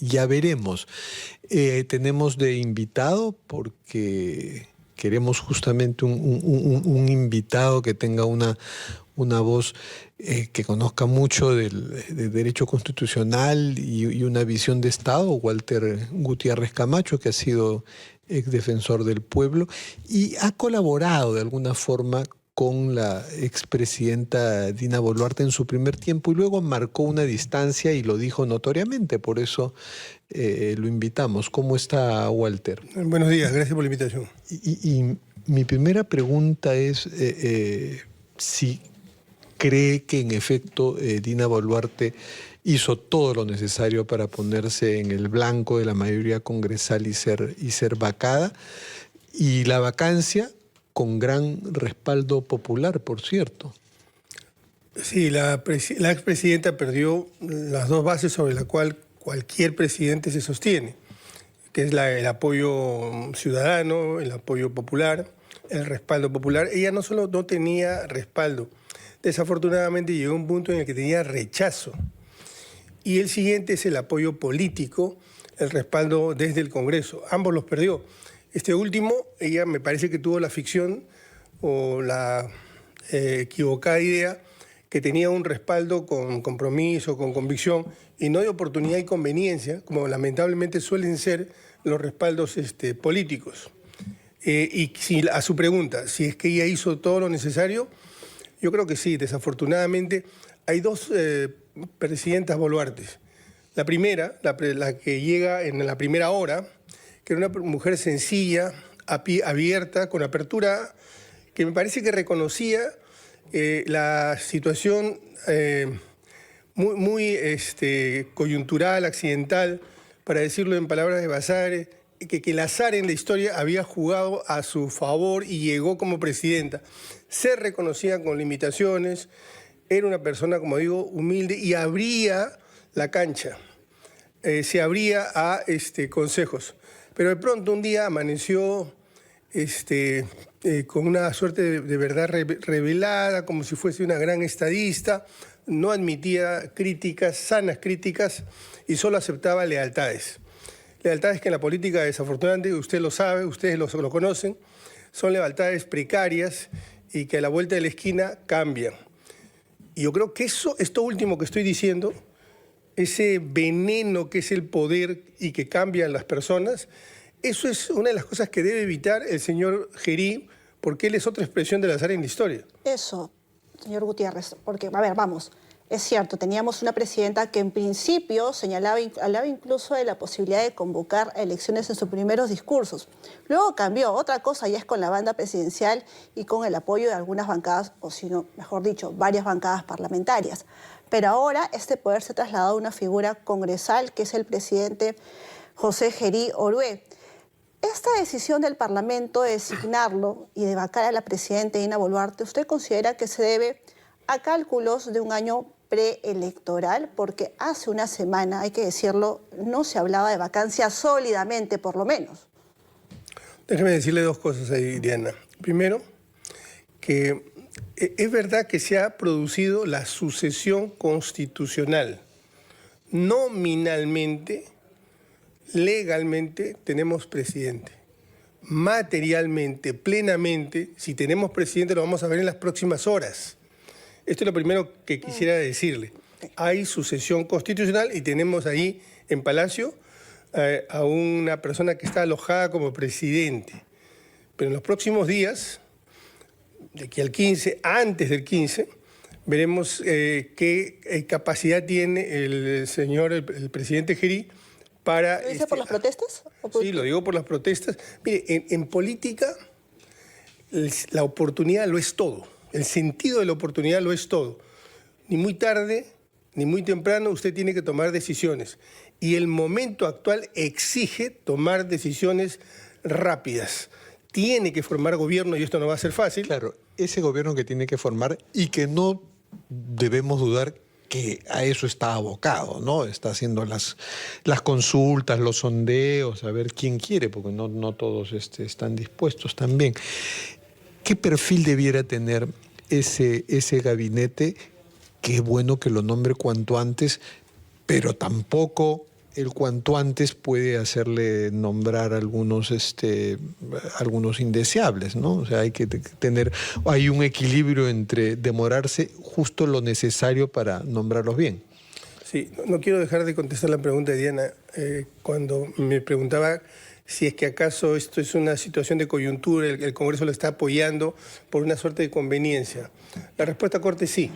ya veremos. Tenemos de invitado porque queremos justamente un invitado que tenga una voz que conozca mucho del derecho constitucional y una visión de Estado, Walter Gutiérrez Camacho, que ha sido ex defensor del pueblo y ha colaborado de alguna forma con la expresidenta Dina Boluarte en su primer tiempo y luego marcó una distancia y lo dijo notoriamente, por eso lo invitamos. ¿Cómo está, Walter? Buenos días, gracias por la invitación. Y mi primera pregunta es si cree que en efecto Dina Boluarte hizo todo lo necesario para ponerse en el blanco de la mayoría congresal y ser vacada, y la vacancia con gran respaldo popular, por cierto. Sí, la expresidenta perdió las dos bases sobre las cuales cualquier presidente se sostiene, que es el apoyo ciudadano, el apoyo popular, el respaldo popular. Ella no solo no tenía respaldo, desafortunadamente llegó a un punto en el que tenía rechazo. Y el siguiente es el apoyo político, el respaldo desde el Congreso. Ambos los perdió. Este último, ella me parece que tuvo la ficción o la equivocada idea que tenía un respaldo con compromiso, con convicción, y no de oportunidad y conveniencia, como lamentablemente suelen ser los respaldos políticos. Y si, a su pregunta, si es que ella hizo todo lo necesario, yo creo que sí. Desafortunadamente hay dos presidentas Boluartes. La primera, la que llega en la primera hora, que era una mujer sencilla, abierta, con apertura, que me parece que reconocía la situación muy coyuntural, accidental, para decirlo en palabras de Basadre, que el azar en la historia había jugado a su favor y llegó como presidenta. Se reconocía con limitaciones, era una persona, como digo, humilde y abría la cancha, se abría a consejos. Pero de pronto un día amaneció con una suerte de verdad revelada, como si fuese una gran estadista, no admitía críticas, sanas críticas, y solo aceptaba lealtades. Lealtades que en la política, desafortunadamente, usted lo sabe, ustedes lo conocen, son lealtades precarias y que a la vuelta de la esquina cambian. Y yo creo que esto último que estoy diciendo, ese veneno que es el poder y que cambian las personas, eso es una de las cosas que debe evitar el señor Gerí, porque él es otra expresión del azar en la historia. Eso, señor Gutiérrez, porque, a ver, vamos, es cierto, teníamos una presidenta que en principio hablaba incluso de la posibilidad de convocar elecciones en sus primeros discursos. Luego cambió, otra cosa ya es con la banda presidencial y con el apoyo de algunas bancadas, o si no, mejor dicho, varias bancadas parlamentarias. Pero ahora este poder se ha trasladado a una figura congresal que es el presidente José Gerí Orué. Esta decisión del Parlamento de designarlo y de vacar a la presidenta Dina Boluarte, ¿usted considera que se debe a cálculos de un año preelectoral? Porque hace una semana, hay que decirlo, no se hablaba de vacancia sólidamente, por lo menos. Déjeme decirle dos cosas ahí, Diana. Primero, que es verdad que se ha producido la sucesión constitucional. Nominalmente, legalmente, tenemos presidente. Materialmente, plenamente, si tenemos presidente, lo vamos a ver en las próximas horas. Esto es lo primero que quisiera decirle. Hay sucesión constitucional y tenemos ahí en Palacio a una persona que está alojada como presidente. Pero en los próximos días, de aquí al 15, antes del 15, veremos qué capacidad tiene el señor, el presidente Gerí, para... ¿Lo dice por las protestas? Sí, lo digo por las protestas. Mire, en política la oportunidad lo es todo. El sentido de la oportunidad lo es todo. Ni muy tarde, ni muy temprano, usted tiene que tomar decisiones. Y el momento actual exige tomar decisiones rápidas. Tiene que formar gobierno y esto no va a ser fácil. Claro, ese gobierno que tiene que formar y que no debemos dudar que a eso está abocado, ¿no? Está haciendo las consultas, los sondeos, a ver quién quiere, porque no todos están dispuestos también. ¿Qué perfil debiera tener ese gabinete? Qué bueno que lo nombre cuanto antes, pero tampoco él cuanto antes puede hacerle nombrar algunos indeseables, ¿no? O sea, hay que hay un equilibrio entre demorarse justo lo necesario para nombrarlos bien. Sí, no quiero dejar de contestar la pregunta de Diana cuando me preguntaba si es que acaso esto es una situación de coyuntura, el Congreso lo está apoyando por una suerte de conveniencia. La respuesta corta es sí.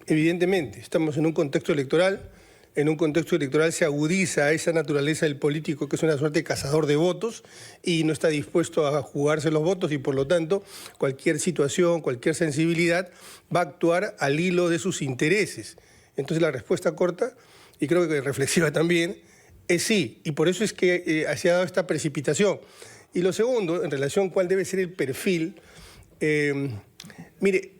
Evidentemente, estamos en un contexto electoral. En un contexto electoral se agudiza esa naturaleza del político que es una suerte de cazador de votos y no está dispuesto a jugarse los votos y por lo tanto cualquier situación, cualquier sensibilidad va a actuar al hilo de sus intereses. Entonces la respuesta corta, y creo que reflexiva también, es sí, y por eso es que se ha dado esta precipitación. Y lo segundo, en relación a cuál debe ser el perfil, mire,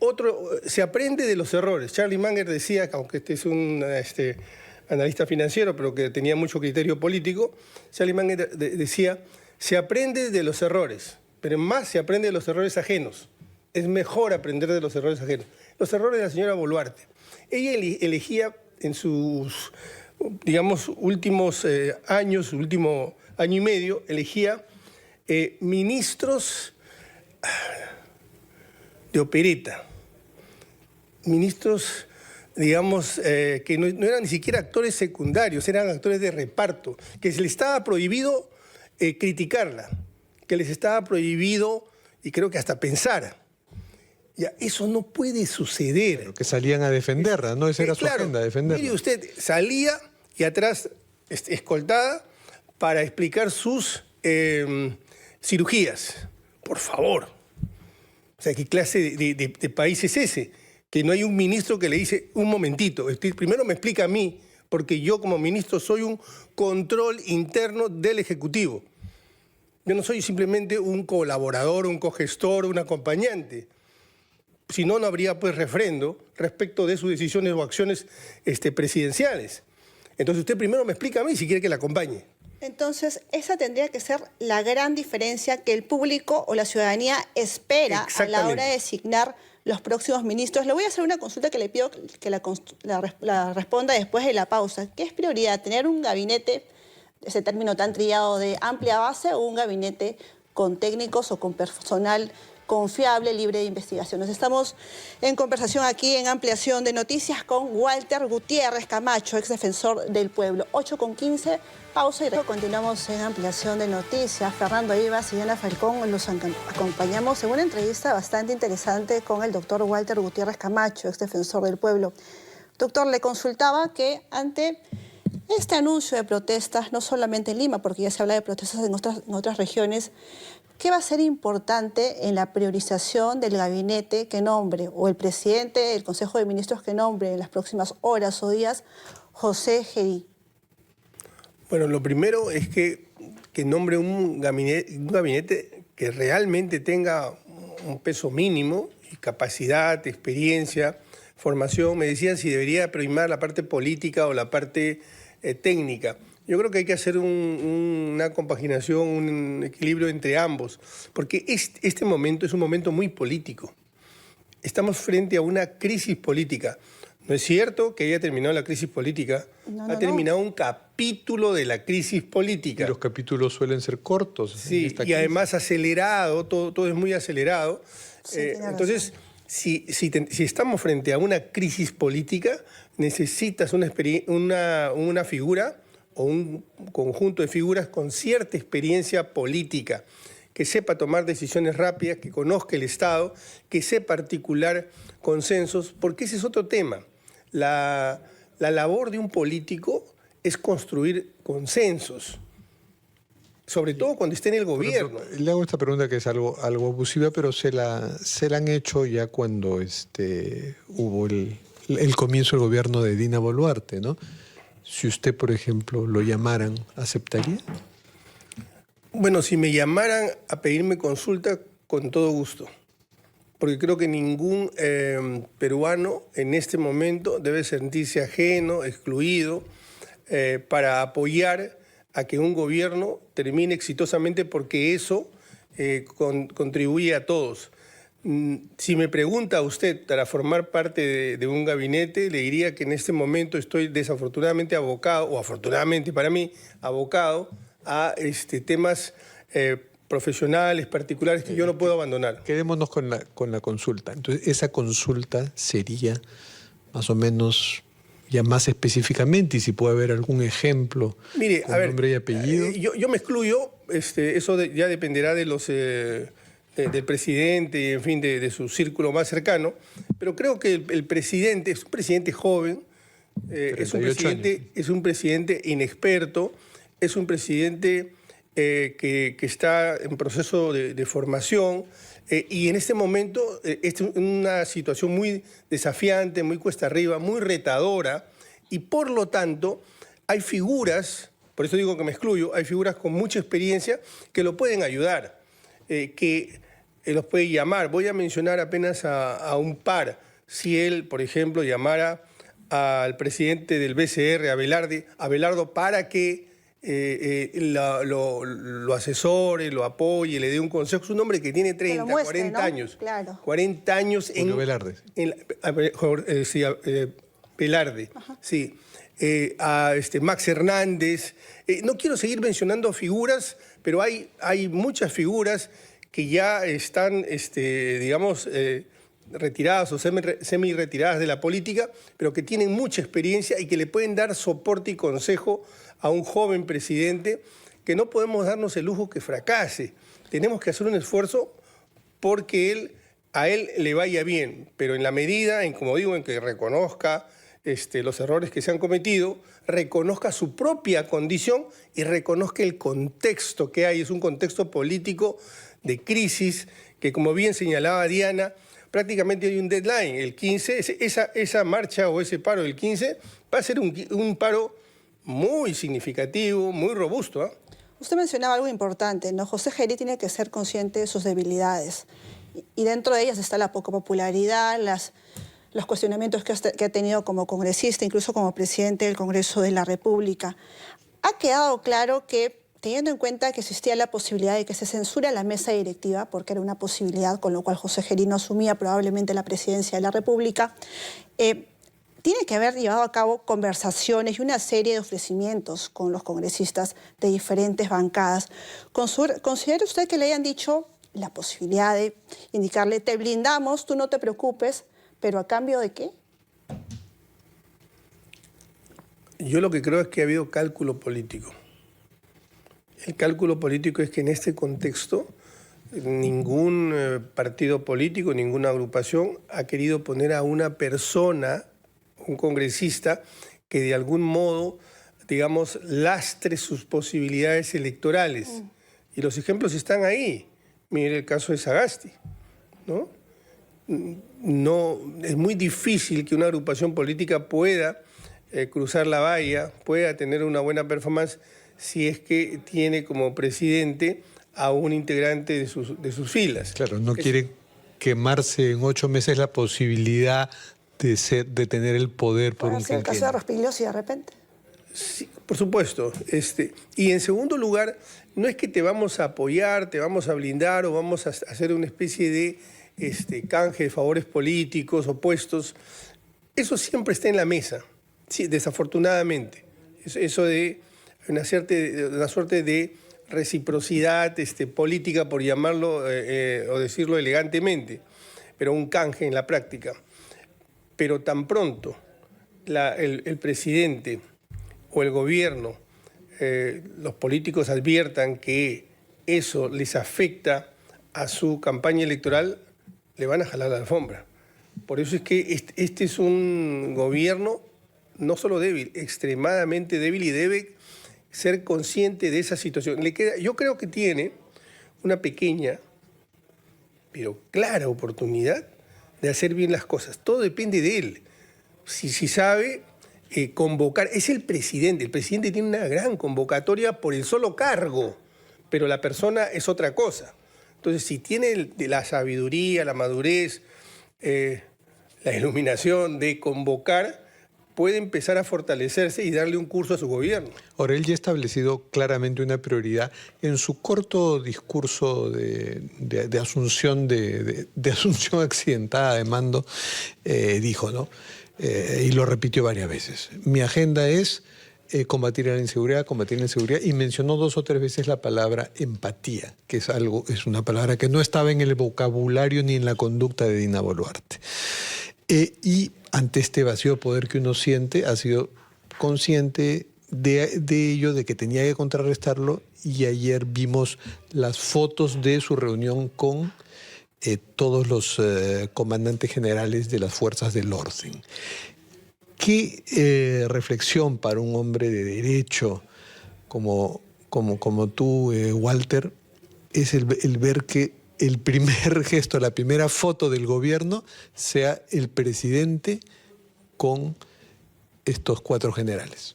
se aprende de los errores. Charlie Munger decía, aunque este es un analista financiero, pero que tenía mucho criterio político, Charlie Munger decía, se aprende de los errores, pero más se aprende de los errores ajenos. Es mejor aprender de los errores ajenos. Los errores de la señora Boluarte. Ella elegía en sus, digamos, últimos años, último año y medio, elegía ministros de opereta, ministros, digamos, que no eran ni siquiera actores secundarios, eran actores de reparto, que se les estaba prohibido criticarla, que les estaba prohibido, y creo que hasta pensar. Ya, eso no puede suceder. Pero que salían a defenderla, ¿no? Esa era su claro, agenda, defenderla. Mire usted, salía y atrás escoltada para explicar sus cirugías. Por favor. O sea, ¿qué clase de país es ese? Que no hay un ministro que le dice, un momentito, primero me explica a mí, porque yo como ministro soy un control interno del Ejecutivo. Yo no soy simplemente un colaborador, un cogestor, un acompañante. Si no, no habría pues refrendo respecto de sus decisiones o acciones presidenciales. Entonces usted primero me explica a mí si quiere que la acompañe. Entonces, esa tendría que ser la gran diferencia que el público o la ciudadanía espera a la hora de designar los próximos ministros. Le voy a hacer una consulta que le pido que la responda después de la pausa. ¿Qué es prioridad? ¿Tener un gabinete, ese término tan trillado, de amplia base o un gabinete con técnicos o con personal confiable, libre de investigaciones? Estamos en conversación aquí en Ampliación de Noticias con Walter Gutiérrez Camacho, ex defensor del pueblo. 8:15, pausa y continuamos en Ampliación de Noticias. Fernando Ivas y Diana Falcón los acompañamos en una entrevista bastante interesante con el doctor Walter Gutiérrez Camacho, ex defensor del pueblo. Doctor, le consultaba que ante este anuncio de protestas, no solamente en Lima, porque ya se habla de protestas en otras regiones, ¿qué va a ser importante en la priorización del gabinete que nombre, o el presidente del Consejo de Ministros que nombre en las próximas horas o días, José Gerí? Bueno, lo primero es que nombre un gabinete que realmente tenga un peso mínimo, y capacidad, experiencia, formación. Me decían si debería primar la parte política o la parte técnica. Yo creo que hay que hacer una compaginación, un equilibrio entre ambos, porque este momento es un momento muy político. Estamos frente a una crisis política. No es cierto que haya terminado la crisis política, ha terminado un capítulo de la crisis política. Y los capítulos suelen ser cortos. Sí, y además acelerado, todo es muy acelerado. Sí, entonces, si estamos frente a una crisis política, necesitas una figura o un conjunto de figuras con cierta experiencia política, que sepa tomar decisiones rápidas, que conozca el Estado, que sepa articular consensos, porque ese es otro tema. La labor de un político es construir consensos, sobre todo cuando esté en el gobierno. Le hago esta pregunta que es algo abusiva, pero se la han hecho ya cuando hubo el comienzo del gobierno de Dina Boluarte, ¿no? Si usted, por ejemplo, lo llamaran, ¿aceptaría? Bueno, si me llamaran a pedirme consulta, con todo gusto. Porque creo que ningún peruano en este momento debe sentirse ajeno, excluido, para apoyar a que un gobierno termine exitosamente, porque eso contribuye a todos. Si me pregunta usted para formar parte de un gabinete, le diría que en este momento estoy desafortunadamente abocado, o afortunadamente para mí, abocado a temas profesionales, particulares, que yo no puedo abandonar. Quedémonos con la consulta. Entonces, esa consulta sería más o menos ya más específicamente, y si puede haber algún ejemplo. Mire, con a ver, nombre y apellido. Yo me excluyo, eso ya dependerá de los del presidente, en fin, de su círculo más cercano, pero creo que el presidente es un presidente joven, es un presidente inexperto, es un presidente que está en proceso de formación, y en este momento es una situación muy desafiante, muy cuesta arriba, muy retadora, y por lo tanto hay figuras, por eso digo que me excluyo, hay figuras con mucha experiencia que lo pueden ayudar, que los puede llamar. Voy a mencionar apenas a un par. Si él, por ejemplo, llamara al presidente del BCR, a Belardo, para que lo asesore, lo apoye, le dé un consejo. Es un hombre que tiene 30, muestre, 40 ¿no? años. Claro. 40 años en... Julio Velarde. Sí, Velarde, sí. A Max Hernández. No quiero seguir mencionando figuras, pero hay muchas figuras que ya están, digamos, retiradas o semi-retiradas de la política, pero que tienen mucha experiencia y que le pueden dar soporte y consejo a un joven presidente, que no podemos darnos el lujo que fracase. Tenemos que hacer un esfuerzo porque a él le vaya bien, pero en la medida, como digo, en que reconozca los errores que se han cometido, reconozca su propia condición y reconozca el contexto que hay. Es un contexto político de crisis que, como bien señalaba Diana, prácticamente hay un deadline. El 15, esa marcha o ese paro del 15 va a ser un paro muy significativo, muy robusto, ¿eh? Usted mencionaba algo importante, ¿no? José Gerí tiene que ser consciente de sus debilidades. Y dentro de ellas está la poca popularidad, los cuestionamientos que ha tenido como congresista, incluso como presidente del Congreso de la República. Ha quedado claro que, teniendo en cuenta que existía la posibilidad de que se censure a la mesa directiva, porque era una posibilidad, con lo cual José Gerí no asumía probablemente la presidencia de la República, tiene que haber llevado a cabo conversaciones y una serie de ofrecimientos con los congresistas de diferentes bancadas. ¿Considera usted que le hayan dicho la posibilidad de indicarle, te blindamos, tú no te preocupes, pero a cambio de qué? Yo lo que creo es que ha habido cálculo político. El cálculo político es que en este contexto ningún partido político, ninguna agrupación ha querido poner a una persona, un congresista, que de algún modo, digamos, lastre sus posibilidades electorales. Y los ejemplos están ahí. Mire el caso de Sagasti, ¿no? No, es muy difícil que una agrupación política pueda cruzar la valla, pueda tener una buena performance si es que tiene como presidente a un integrante de sus filas. Claro, no quiere quemarse en 8 meses la posibilidad de tener el poder por un quinquenio. ¿El caso de Rospigliosi de repente? Sí, por supuesto. Y en segundo lugar, no es que te vamos a apoyar, te vamos a blindar o vamos a hacer una especie de canje de favores políticos opuestos. Eso siempre está en la mesa, sí, desafortunadamente. Eso de una suerte de reciprocidad política, por llamarlo o decirlo elegantemente, pero un canje en la práctica. Pero tan pronto el presidente o el gobierno, los políticos adviertan que eso les afecta a su campaña electoral, le van a jalar la alfombra. Por eso es que este es un gobierno no solo débil, extremadamente débil, y debe ser consciente de esa situación. Yo creo que tiene una pequeña, pero clara oportunidad de hacer bien las cosas. Todo depende de él. Si sabe convocar, es el presidente tiene una gran convocatoria por el solo cargo, pero la persona es otra cosa. Entonces, si tiene la sabiduría, la madurez, la iluminación de convocar, puede empezar a fortalecerse y darle un curso a su gobierno. Ahora, él ya ha establecido claramente una prioridad. En su corto discurso de asunción, de asunción accidentada de mando, dijo, ¿no? Y lo repitió varias veces. Mi agenda es combatir la inseguridad, y mencionó 2 o 3 veces la palabra empatía, que es una palabra que no estaba en el vocabulario ni en la conducta de Dina Boluarte. Y ante este vacío de poder que uno siente, ha sido consciente de ello, de que tenía que contrarrestarlo, y ayer vimos las fotos de su reunión con todos los comandantes generales de las fuerzas del orden. ¿Qué reflexión para un hombre de derecho como tú, Walter, es el ver que el primer gesto, la primera foto del gobierno sea el presidente con estos 4 generales?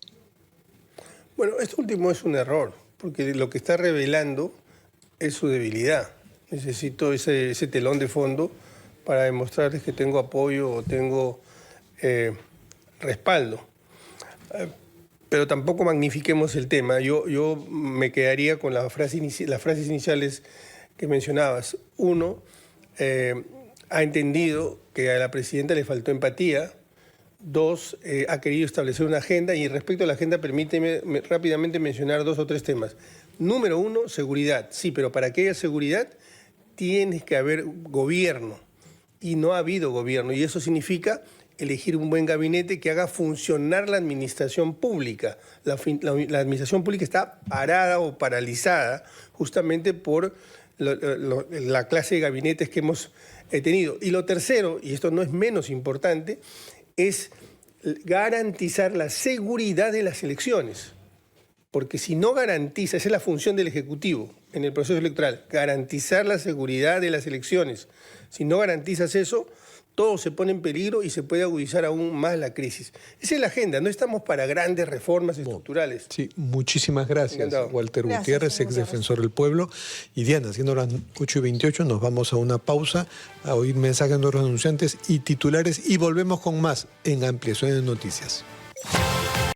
Bueno, esto último es un error, porque lo que está revelando es su debilidad. Necesito ese telón de fondo para demostrarles que tengo apoyo o tengo respaldo. Pero tampoco magnifiquemos el tema. Yo me quedaría con las frases iniciales que mencionabas. Uno, ha entendido que a la presidenta le faltó empatía. 2, ha querido establecer una agenda, y respecto a la agenda, permíteme rápidamente mencionar 2 o 3 temas. Número 1, seguridad. Sí, pero para que haya seguridad tiene que haber gobierno, y no ha habido gobierno, y eso significa elegir un buen gabinete que haga funcionar la administración pública. La administración pública está parada o paralizada justamente por la clase de gabinetes que hemos tenido. Y lo tercero, y esto no es menos importante, es garantizar la seguridad de las elecciones. Porque si no garantiza, esa es la función del Ejecutivo en el proceso electoral, garantizar la seguridad de las elecciones. Si no garantizas eso, todo se pone en peligro y se puede agudizar aún más la crisis. Esa es la agenda, no estamos para grandes reformas estructurales. Sí, muchísimas gracias, Encantado. Walter Gracias, Gutiérrez, señor ex defensor del pueblo. Y Diana, siendo las 8:28, nos vamos a una pausa, a oír mensajes de los anunciantes y titulares, y volvemos con más en Ampliación de Noticias.